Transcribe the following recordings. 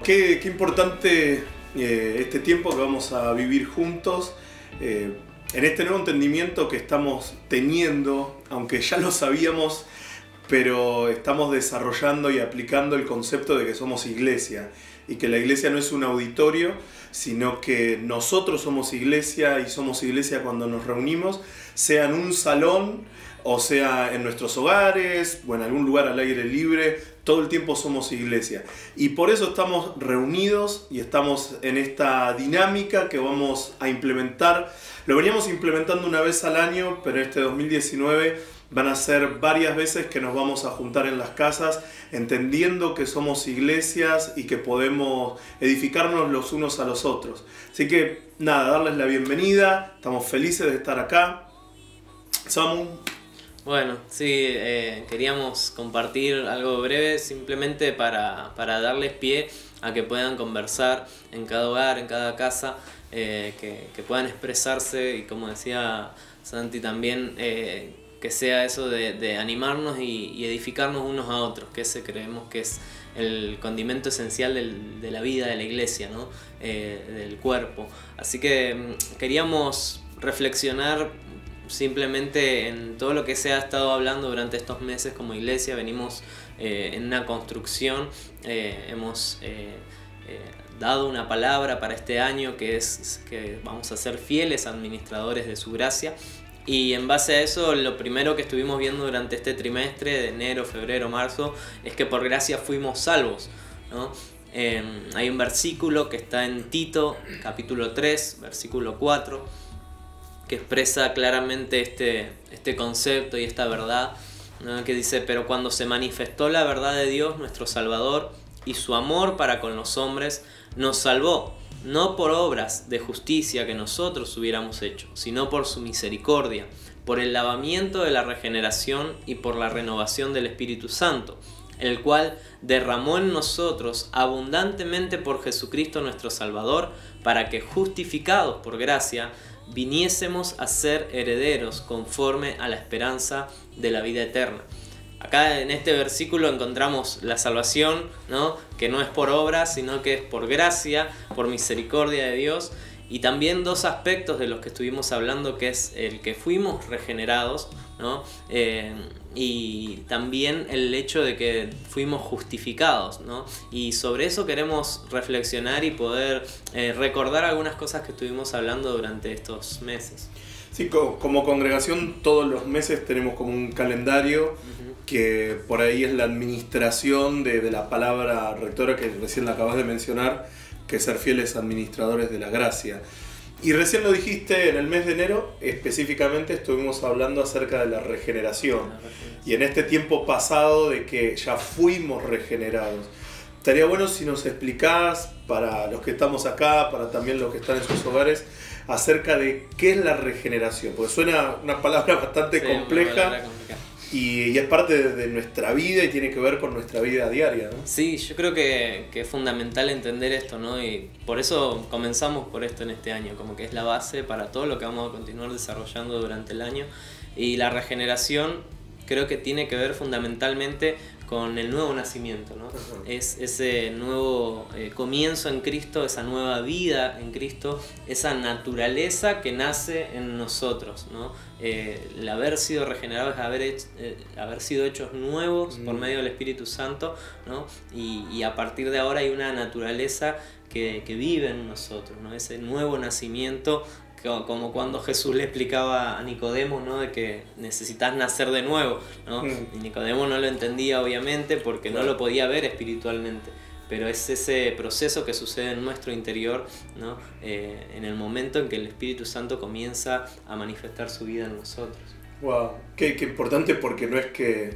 Qué importante este tiempo que vamos a vivir juntos, en este nuevo entendimiento que estamos teniendo, aunque ya lo sabíamos, pero estamos desarrollando y aplicando el concepto de que somos iglesia y que la iglesia no es un auditorio, sino que nosotros somos iglesia y somos iglesia cuando nos reunimos, sea en un salón o sea en nuestros hogares o en algún lugar al aire libre, todo el tiempo somos iglesia. Y por eso estamos reunidos y estamos en esta dinámica que vamos a implementar. Lo veníamos implementando una vez al año, pero este 2019 van a ser varias veces que nos vamos a juntar en las casas, entendiendo que somos iglesias y que podemos edificarnos los unos a los otros. Así que nada, darles la bienvenida, estamos felices de estar acá. Samu. Bueno, sí, queríamos compartir algo breve simplemente para darles pie a que puedan conversar en cada hogar, en cada casa, que puedan expresarse y, como decía Santi también, que sea eso de animarnos y edificarnos unos a otros, que ese creemos que es el condimento esencial de la vida de la iglesia, ¿no? Del cuerpo. Así que queríamos reflexionar simplemente en todo lo que se ha estado hablando durante estos meses como iglesia. Venimos en una construcción, hemos dado una palabra para este año que es que vamos a ser fieles administradores de su gracia. Y en base a eso, lo primero que estuvimos viendo durante este trimestre de enero, febrero, marzo, es que por gracia fuimos salvos, ¿no? Hay un versículo que está en Tito, capítulo 3, versículo 4, que expresa claramente este concepto y esta verdad, ¿no? Que dice: pero cuando se manifestó la verdad de Dios, nuestro Salvador, y su amor para con los hombres, nos salvó, no por obras de justicia que nosotros hubiéramos hecho, sino por su misericordia, por el lavamiento de la regeneración y por la renovación del Espíritu Santo, el cual derramó en nosotros abundantemente por Jesucristo nuestro Salvador, para que, justificados por gracia, viniésemos a ser herederos conforme a la esperanza de la vida eterna. Acá en este versículo encontramos la salvación, ¿no? Que no es por obras, sino que es por gracia, por misericordia de Dios. Y también dos aspectos de los que estuvimos hablando, que es el que fuimos regenerados, ¿no? Y también el hecho de que fuimos justificados, ¿no? Y sobre eso queremos reflexionar y poder recordar algunas cosas que estuvimos hablando durante estos meses. Sí, como congregación todos los meses tenemos como un calendario que por ahí es la administración de la palabra rectora que recién la acabas de mencionar, que es ser fieles administradores de la gracia. Y recién lo dijiste, en el mes de enero específicamente estuvimos hablando acerca de la regeneración. Y en este tiempo pasado de que ya fuimos regenerados. Estaría bueno si nos explicás, para los que estamos acá, para también los que están en sus hogares, acerca de qué es la regeneración. Porque suena una palabra bastante compleja. Y es parte de nuestra vida y tiene que ver con nuestra vida diaria, ¿no? Sí, yo creo que es fundamental entender esto, ¿no? Y por eso comenzamos por esto en este año, como que es la base para todo lo que vamos a continuar desarrollando durante el año. Y la regeneración creo que tiene que ver fundamentalmente con el nuevo nacimiento, ¿no? Es ese nuevo comienzo en Cristo, esa nueva vida en Cristo, esa naturaleza que nace en nosotros, ¿no? El haber sido regenerados es haber sido hechos nuevos por medio del Espíritu Santo, ¿no? Y a partir de ahora hay una naturaleza que vive en nosotros, ¿no? Ese nuevo nacimiento, como cuando Jesús le explicaba a Nicodemo, ¿no? De que necesitas nacer de nuevo, ¿no? Y Nicodemo no lo entendía, obviamente, porque no lo podía ver espiritualmente, pero es ese proceso que sucede en nuestro interior, ¿no? En el momento en que el Espíritu Santo comienza a manifestar su vida en nosotros. Wow, qué importante, porque no es que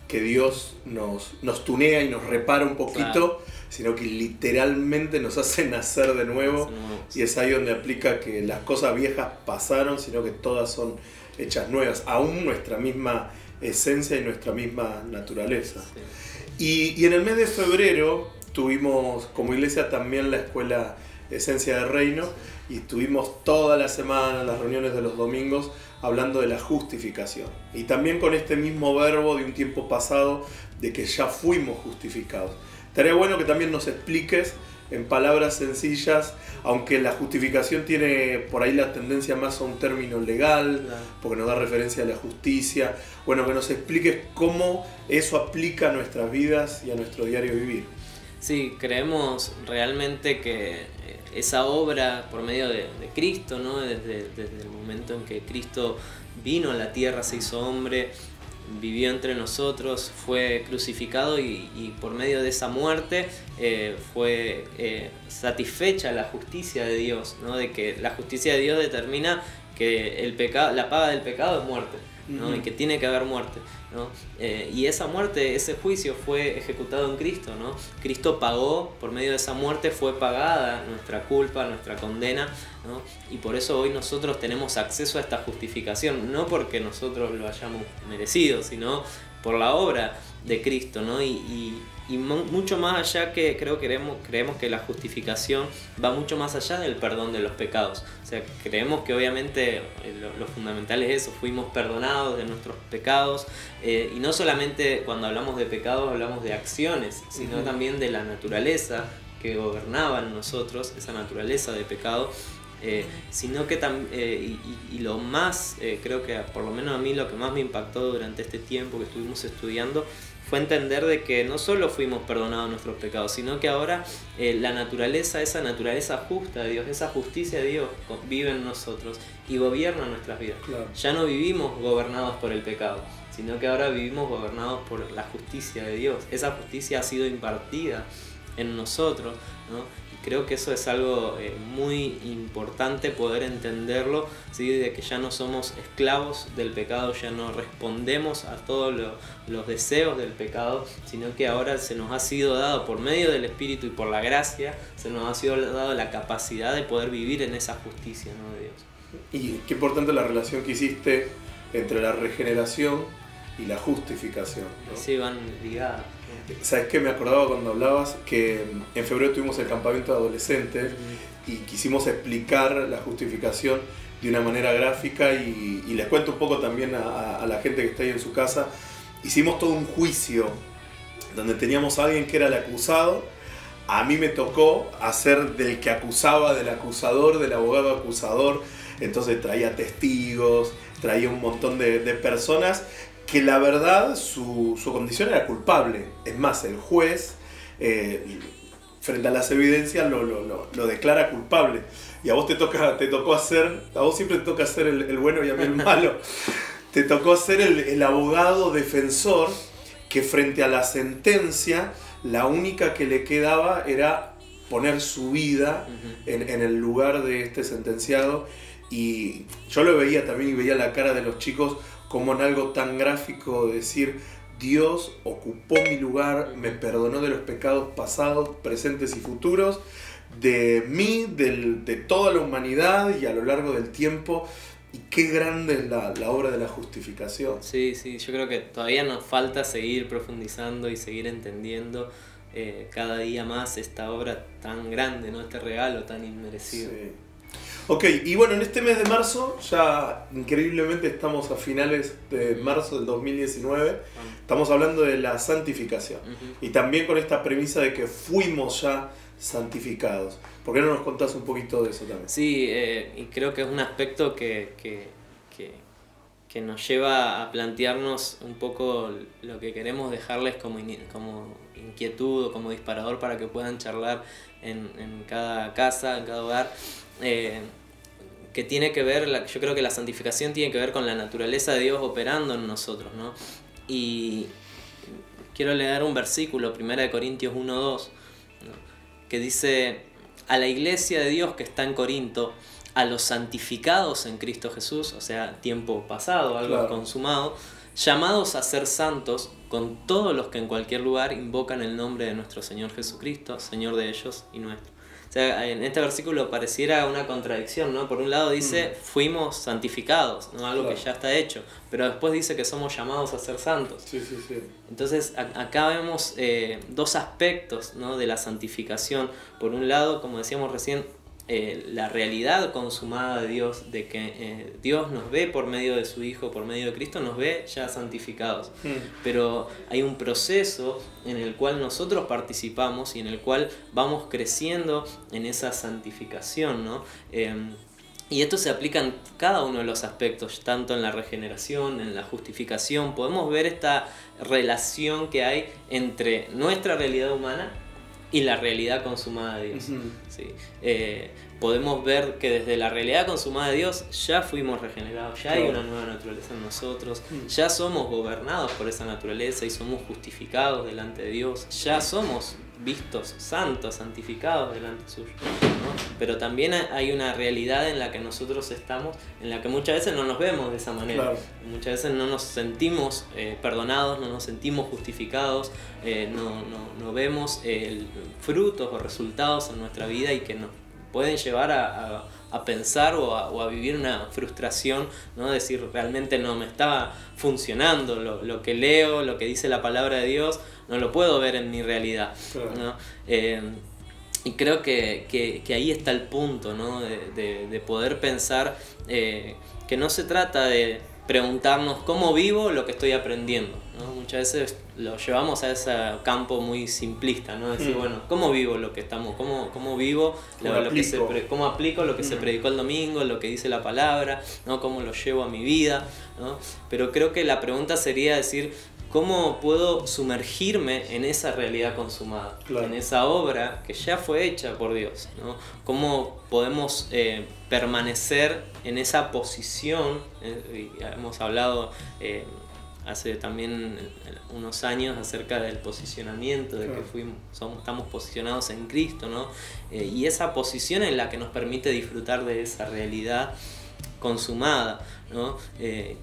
Dios nos tunea y nos repara un poquito, claro, sino que literalmente nos hace nacer de nuevo. Y es ahí donde aplica que las cosas viejas pasaron, sino que todas son hechas nuevas, aún nuestra misma esencia y nuestra misma naturaleza. Sí. Y en el mes de febrero tuvimos como iglesia también la escuela Esencia de Reino, y estuvimos toda la semana, las reuniones de los domingos, hablando de la justificación. Y también con este mismo verbo de un tiempo pasado, de que ya fuimos justificados. Estaría bueno que también nos expliques en palabras sencillas, aunque la justificación tiene por ahí la tendencia más a un término legal, Claro. porque nos da referencia a la justicia. Bueno, que nos expliques cómo eso aplica a nuestras vidas y a nuestro diario vivir. Sí, creemos realmente que esa obra por medio de Cristo, ¿no? Desde el momento en que Cristo vino a la tierra, se hizo hombre, vivió entre nosotros, fue crucificado y por medio de esa muerte fue satisfecha la justicia de Dios, ¿no? De que la justicia de Dios determina que el pecado, la paga del pecado es muerte, ¿no? Y que tiene que haber muerte, ¿no? Y esa muerte, ese juicio fue ejecutado en Cristo, ¿no? Cristo pagó, por medio de esa muerte fue pagada nuestra culpa, nuestra condena, ¿no? Y por eso hoy nosotros tenemos acceso a esta justificación, no porque nosotros lo hayamos merecido, sino por la obra de Cristo, ¿no? Y mucho más allá, que creemos que la justificación va mucho más allá del perdón de los pecados. O sea, creemos que obviamente lo fundamental es eso, fuimos perdonados de nuestros pecados, y no solamente cuando hablamos de pecados hablamos de acciones, sino también de la naturaleza que gobernaba en nosotros, esa naturaleza de pecado. Sino que y lo más, creo que por lo menos a mí lo que más me impactó durante este tiempo que estuvimos estudiando fue entender de que no solo fuimos perdonados nuestros pecados, sino que ahora la naturaleza, esa naturaleza justa de Dios, esa justicia de Dios vive en nosotros y gobierna nuestras vidas. Claro. Ya no vivimos gobernados por el pecado, sino que ahora vivimos gobernados por la justicia de Dios. Esa justicia ha sido impartida en nosotros, ¿no? Creo que eso es algo muy importante poder entenderlo, ¿sí? De que ya no somos esclavos del pecado, ya no respondemos a todos los deseos del pecado, sino que ahora se nos ha sido dado por medio del Espíritu y por la gracia, se nos ha sido dado la capacidad de poder vivir en esa justicia, ¿no? De Dios. Y qué importante la relación que hiciste entre la regeneración y la justificación, ¿no? Sí, van ligadas. ¿Sabes qué? Me acordaba cuando hablabas que en febrero tuvimos el campamento de adolescentes y quisimos explicar la justificación de una manera gráfica y les cuento un poco también a la gente que está ahí en su casa. Hicimos todo un juicio donde teníamos a alguien que era el acusado. A mí me tocó hacer del que acusaba, del acusador, del abogado acusador. Entonces traía testigos, traía un montón de personas que la verdad su condición era culpable. Es más, el juez, frente a las evidencias, lo declara culpable. Y a vos te tocó hacer, a vos siempre te toca hacer el bueno y a mí el malo. Te tocó ser el abogado defensor que frente a la sentencia, la única que le quedaba era poner su vida en el lugar de este sentenciado. Y yo lo veía también y veía la cara de los chicos como en algo tan gráfico, decir: Dios ocupó mi lugar, me perdonó de los pecados pasados, presentes y futuros, de mí, de toda la humanidad y a lo largo del tiempo. Y qué grande es la obra de la justificación. Sí, yo creo que todavía nos falta seguir profundizando y seguir entendiendo cada día más esta obra tan grande, ¿no? Este regalo tan inmerecido. Sí. Ok, y bueno, en este mes de marzo, ya increíblemente estamos a finales de marzo del 2019, estamos hablando de la santificación. Y también con esta premisa de que fuimos ya santificados. ¿Por qué no nos contás un poquito de eso también? Sí, y creo que es un aspecto que nos lleva a plantearnos un poco lo que queremos dejarles como inquietud o como disparador para que puedan charlar en cada casa, en cada hogar. Que tiene que ver, yo creo que la santificación tiene que ver con la naturaleza de Dios operando en nosotros, ¿no? Y quiero leer un versículo, 1 Corintios 1:2, ¿no? Que dice: a la iglesia de Dios que está en Corinto, a los santificados en Cristo Jesús, o sea, tiempo pasado, algo claro, consumado, llamados a ser santos con todos los que en cualquier lugar invocan el nombre de nuestro Señor Jesucristo, Señor de ellos y nuestro. O sea, en este versículo pareciera una contradicción, ¿no? Por un lado dice, fuimos santificados, ¿no? Algo claro, que ya está hecho, pero después dice que somos llamados a ser santos. Sí. Entonces, acá vemos dos aspectos, ¿no? De la santificación. Por un lado, como decíamos recién, la realidad consumada de Dios, de que Dios nos ve por medio de su Hijo, por medio de Cristo, nos ve ya santificados. Pero hay un proceso en el cual nosotros participamos y en el cual vamos creciendo en esa santificación, ¿no? Y esto se aplica en cada uno de los aspectos, tanto en la regeneración, en la justificación. Podemos ver esta relación que hay entre nuestra realidad humana y la realidad consumada de Dios. ¿Sí? Podemos ver que desde la realidad consumada de Dios ya fuimos regenerados, ya hay una nueva naturaleza en nosotros, ya somos gobernados por esa naturaleza y somos justificados delante de Dios, ya somos vistos santos, santificados delante suyo, ¿no? Pero también hay una realidad en la que nosotros estamos, en la que muchas veces no nos vemos de esa manera. Muchas veces no nos sentimos perdonados, no nos sentimos justificados, no vemos frutos o resultados en nuestra vida y que nos pueden llevar a pensar o a vivir una frustración, ¿no? Decir, realmente no me está funcionando lo que leo, lo que dice la palabra de Dios, no lo puedo ver en mi realidad, ¿no? Y creo que ahí está el punto, ¿no? de poder pensar que no se trata de preguntarnos cómo vivo lo que estoy aprendiendo, ¿no? Muchas veces lo llevamos a ese campo muy simplista, ¿no? Decir, bueno, ¿cómo vivo lo que estamos? ¿Cómo vivo cómo aplico lo que se predicó el domingo, lo que dice la palabra, ¿no? ¿Cómo lo llevo a mi vida, ¿no? Pero creo que la pregunta sería decir, ¿cómo puedo sumergirme en esa realidad consumada? En esa obra que ya fue hecha por Dios, ¿no? ¿Cómo podemos permanecer en esa posición? Hemos hablado hace también unos años acerca del posicionamiento, de que estamos posicionados en Cristo, ¿no? Y esa posición es la que nos permite disfrutar de esa realidad consumada, ¿no?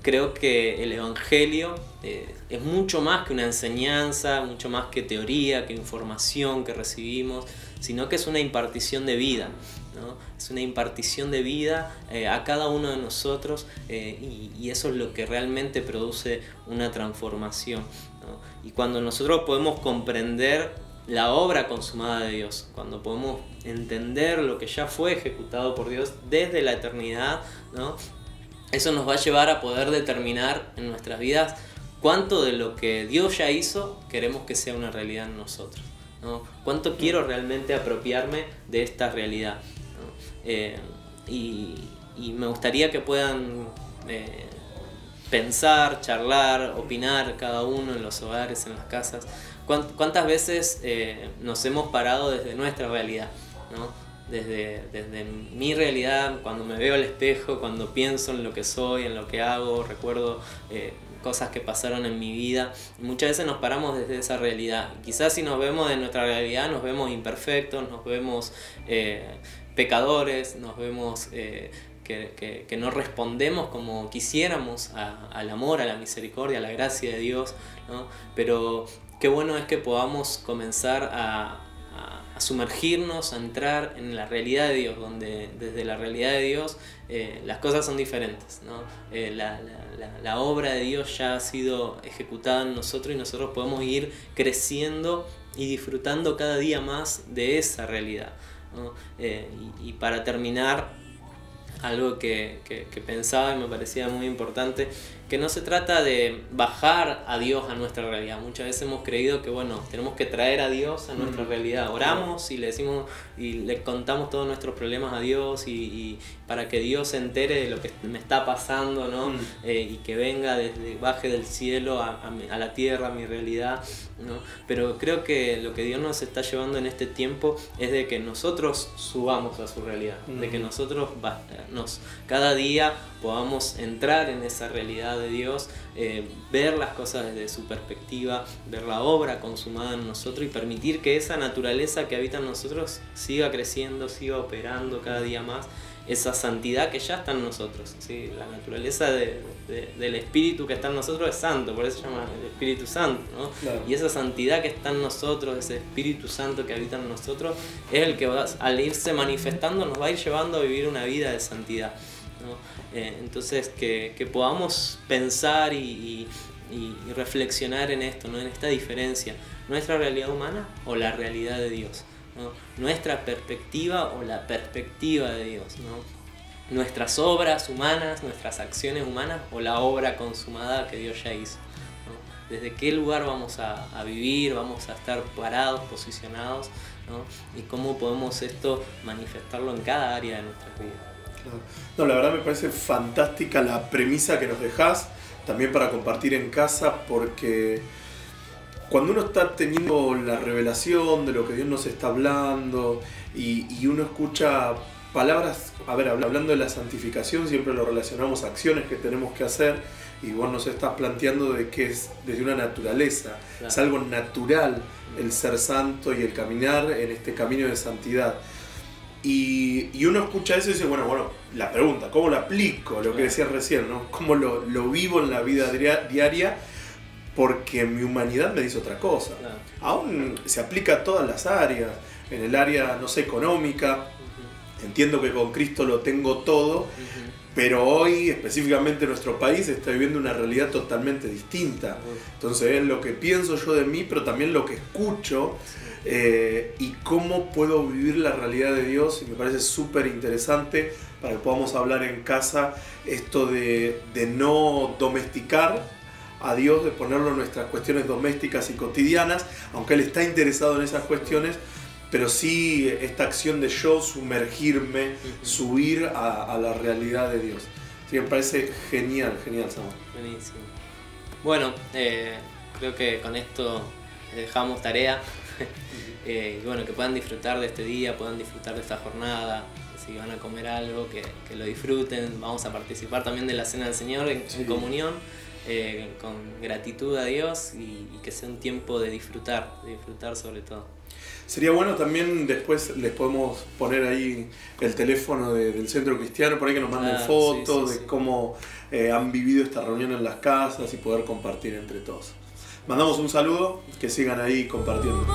Creo que el Evangelio es mucho más que una enseñanza, mucho más que teoría, que información que recibimos, sino que es una impartición de vida, ¿no? Es una impartición de vida a cada uno de nosotros, y eso es lo que realmente produce una transformación, ¿no? Y cuando nosotros podemos comprender la obra consumada de Dios, cuando podemos entender lo que ya fue ejecutado por Dios desde la eternidad, ¿no? Eso nos va a llevar a poder determinar en nuestras vidas cuánto de lo que Dios ya hizo queremos que sea una realidad en nosotros, ¿no? Cuánto quiero realmente apropiarme de esta realidad, ¿no? Y me gustaría que puedan pensar, charlar, opinar cada uno en los hogares, en las casas. ¿Cuántas veces nos hemos parado desde nuestra realidad, ¿no? Desde mi realidad, cuando me veo al espejo, cuando pienso en lo que soy, en lo que hago, recuerdo cosas que pasaron en mi vida. Muchas veces nos paramos desde esa realidad. Quizás si nos vemos de nuestra realidad, nos vemos imperfectos, nos vemos pecadores, nos vemos que no respondemos como quisiéramos al amor, a la misericordia, a la gracia de Dios, ¿no? Pero qué bueno es que podamos comenzar a sumergirnos, a entrar en la realidad de Dios, donde desde la realidad de Dios las cosas son diferentes, ¿no? La obra de Dios ya ha sido ejecutada en nosotros y nosotros podemos ir creciendo y disfrutando cada día más de esa realidad, ¿no? Y para terminar, algo que pensaba y me parecía muy importante, que no se trata de bajar a Dios a nuestra realidad. Muchas veces hemos creído que bueno, tenemos que traer a Dios a nuestra realidad. Oramos y le decimos y le contamos todos nuestros problemas a Dios y para que Dios se entere de lo que me está pasando, ¿no? Y que venga baje del cielo a la tierra, a mi realidad, ¿no? Pero creo que lo que Dios nos está llevando en este tiempo es de que nosotros subamos a su realidad, de que nosotros cada día podamos entrar en esa realidad de Dios, ver las cosas desde su perspectiva, ver la obra consumada en nosotros y permitir que esa naturaleza que habita en nosotros siga creciendo, siga operando cada día más, esa santidad que ya está en nosotros, ¿sí? La naturaleza del Espíritu que está en nosotros es santo, por eso se llama el Espíritu Santo, ¿no? Claro. Y esa santidad que está en nosotros, ese Espíritu Santo que habita en nosotros, es el que al irse manifestando nos va a ir llevando a vivir una vida de santidad, ¿no? Entonces que podamos pensar y reflexionar en esto, ¿no? En esta diferencia, nuestra realidad humana o la realidad de Dios, ¿no? Nuestra perspectiva o la perspectiva de Dios, ¿no? Nuestras obras humanas, nuestras acciones humanas o la obra consumada que Dios ya hizo, ¿no? Desde qué lugar vamos a vivir, vamos a estar parados, posicionados, ¿no? Y cómo podemos esto manifestarlo en cada área de nuestras vidas. No, la verdad me parece fantástica la premisa que nos dejás, también para compartir en casa, porque cuando uno está teniendo la revelación de lo que Dios nos está hablando y uno escucha palabras, hablando de la santificación, siempre lo relacionamos a acciones que tenemos que hacer, y vos nos estás planteando de que es desde una naturaleza, claro. Es algo natural el ser santo y el caminar en este camino de santidad. Y uno escucha eso y dice, bueno, la pregunta, ¿cómo lo aplico? Lo que decías recién, ¿no? ¿Cómo lo vivo en la vida diaria? Porque mi humanidad me dice otra cosa. Claro. Aún se aplica a todas las áreas, en el área, no sé, económica. Entiendo que con Cristo lo tengo todo, pero hoy, específicamente nuestro país, está viviendo una realidad totalmente distinta. Entonces es lo que pienso yo de mí, pero también lo que escucho, y cómo puedo vivir la realidad de Dios, y me parece súper interesante para que podamos hablar en casa esto de no domesticar a Dios, de ponerlo en nuestras cuestiones domésticas y cotidianas, aunque Él está interesado en esas cuestiones, pero sí esta acción de yo sumergirme, subir a la realidad de Dios. Sí, me parece genial, Samuel. Buenísimo. Bueno, creo que con esto dejamos tarea. Bueno, que puedan disfrutar de este día, puedan disfrutar de esta jornada. Si van a comer algo, que lo disfruten. Vamos a participar también de la Cena del Señor en comunión, con gratitud a Dios, y que sea un tiempo de disfrutar sobre todo. Sería bueno también, después les podemos poner ahí el teléfono del Centro Cristiano, por ahí que nos manden fotos de cómo han vivido esta reunión en las casas y poder compartir entre todos. Mandamos un saludo, que sigan ahí compartiendo.